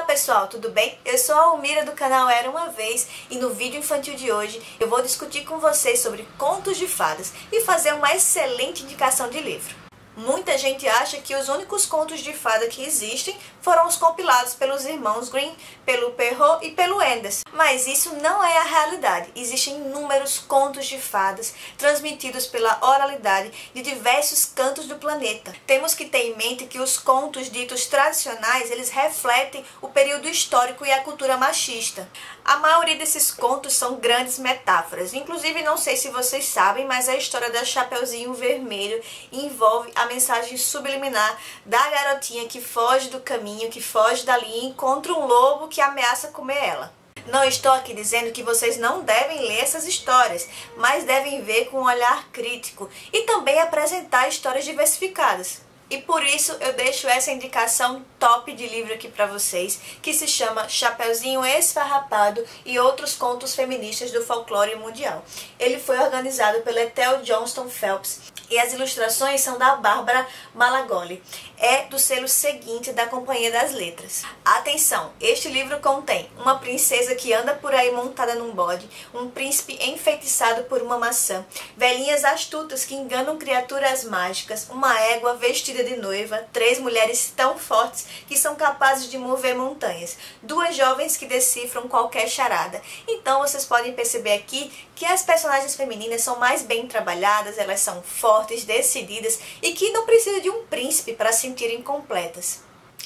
Olá pessoal, tudo bem? Eu sou a Almira do canal Era Uma Vez e no vídeo infantil de hoje eu vou discutir com vocês sobre contos de fadas e fazer uma excelente indicação de livro. Muita gente acha que os únicos contos de fada que existem foram os compilados pelos irmãos Grimm, pelo Perrault e pelo Enders. Mas isso não é a realidade. Existem inúmeros contos de fadas transmitidos pela oralidade de diversos cantos do planeta. Temos que ter em mente que os contos ditos tradicionais, eles refletem o período histórico e a cultura machista. A maioria desses contos são grandes metáforas. Inclusive, não sei se vocês sabem, mas a história da Chapeuzinho Vermelho envolve a mensagem subliminar da garotinha que foge do caminho, que foge dali e encontra um lobo que ameaça comer ela. Não estou aqui dizendo que vocês não devem ler essas histórias, mas devem ver com um olhar crítico e também apresentar histórias diversificadas. E por isso eu deixo essa indicação top de livro aqui para vocês, que se chama Chapeuzinho Esfarrapado e Outros Contos Feministas do Folclore Mundial. Ele foi organizado pela Ethel Johnston Phelps e as ilustrações são da Bárbara Malagoli. É do selo seguinte da Companhia das Letras. Atenção, este livro contém uma princesa que anda por aí montada num bode, um príncipe enfeitiçado por uma maçã, velhinhas astutas que enganam criaturas mágicas, uma égua vestida de noiva, 3 mulheres tão fortes que são capazes de mover montanhas, 2 jovens que decifram qualquer charada. Então vocês podem perceber aqui que as personagens femininas são mais bem trabalhadas, elas são fortes, decididas e que não precisam de um príncipe para se sentirem completas.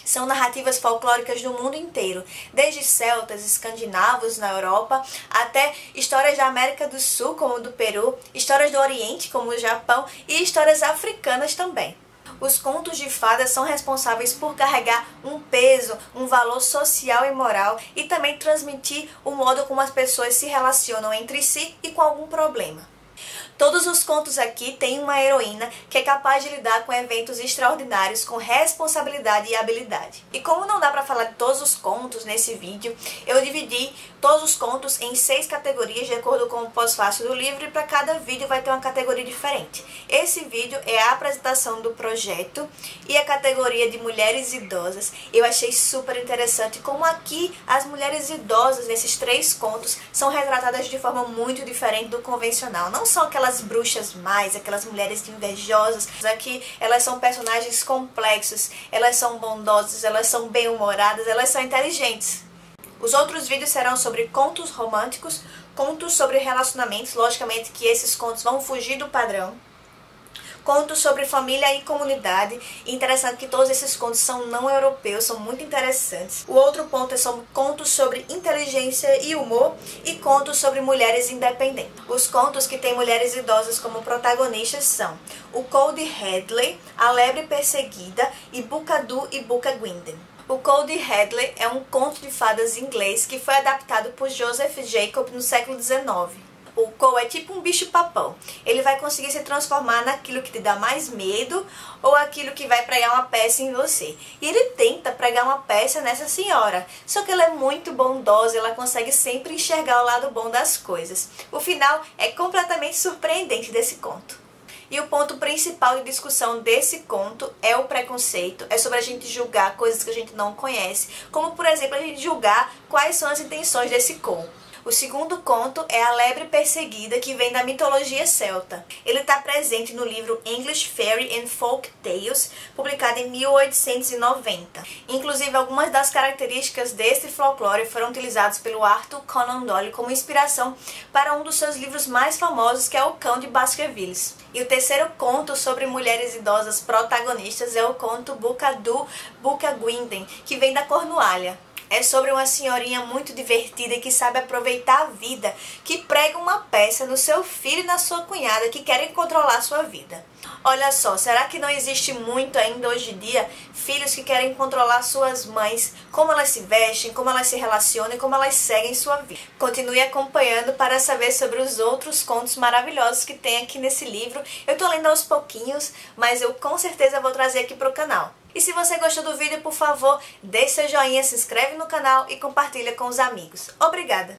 São narrativas folclóricas do mundo inteiro, desde celtas, escandinavos na Europa, até histórias da América do Sul, como do Peru, histórias do Oriente, como o Japão, e histórias africanas também. Os contos de fadas são responsáveis por carregar um peso, um valor social e moral e também transmitir o modo como as pessoas se relacionam entre si e com algum problema. Todos os contos aqui têm uma heroína que é capaz de lidar com eventos extraordinários com responsabilidade e habilidade. E como não dá para falar de todos os contos nesse vídeo, eu dividi todos os contos em 6 categorias de acordo com o pós-fácil do livro e para cada vídeo vai ter uma categoria diferente. Esse vídeo é a apresentação do projeto e a categoria de mulheres idosas. Eu achei super interessante como aqui as mulheres idosas nesses 3 contos são retratadas de forma muito diferente do convencional. Não são aquelas bruxas mais, aquelas mulheres invejosas. Aqui elas são personagens complexos, elas são bondosas, elas são bem-humoradas, elas são inteligentes. Os outros vídeos serão sobre contos românticos, contos sobre relacionamentos, logicamente que esses contos vão fugir do padrão. Contos sobre família e comunidade. Interessante que todos esses contos são não europeus, são muito interessantes. O outro ponto são contos sobre inteligência e humor e contos sobre mulheres independentes. Os contos que têm mulheres idosas como protagonistas são o Cold Hadley, A Lebre Perseguida e Bukadu e Bukagwinden. O Cold Hadley é um conto de fadas inglês que foi adaptado por Joseph Jacob no século XIX. O Cole é tipo um bicho-papão. Ele vai conseguir se transformar naquilo que te dá mais medo ou aquilo que vai pregar uma peça em você. E ele tenta pregar uma peça nessa senhora. Só que ela é muito bondosa, ela consegue sempre enxergar o lado bom das coisas. O final é completamente surpreendente desse conto. E o ponto principal de discussão desse conto é o preconceito, é sobre a gente julgar coisas que a gente não conhece, como por exemplo a gente julgar quais são as intenções desse Cole. O segundo conto é A Lebre Perseguida, que vem da mitologia celta. Ele está presente no livro English Fairy and Folk Tales, publicado em 1890. Inclusive, algumas das características deste folclore foram utilizadas pelo Arthur Conan Doyle como inspiração para um dos seus livros mais famosos, que é O Cão de Baskervilles. E o terceiro conto sobre mulheres idosas protagonistas é o conto Bukadu Bukagwinden, que vem da Cornualha. É sobre uma senhorinha muito divertida que sabe aproveitar a vida, que prega uma peça no seu filho e na sua cunhada que querem controlar sua vida. Olha só, será que não existe muito ainda hoje em dia filhos que querem controlar suas mães, como elas se vestem, como elas se relacionam e como elas seguem sua vida? Continue acompanhando para saber sobre os outros contos maravilhosos que tem aqui nesse livro. Eu tô lendo aos pouquinhos, mas eu com certeza vou trazer aqui pro canal. E se você gostou do vídeo, por favor, deixe seu joinha, se inscreve no canal e compartilha com os amigos. Obrigada!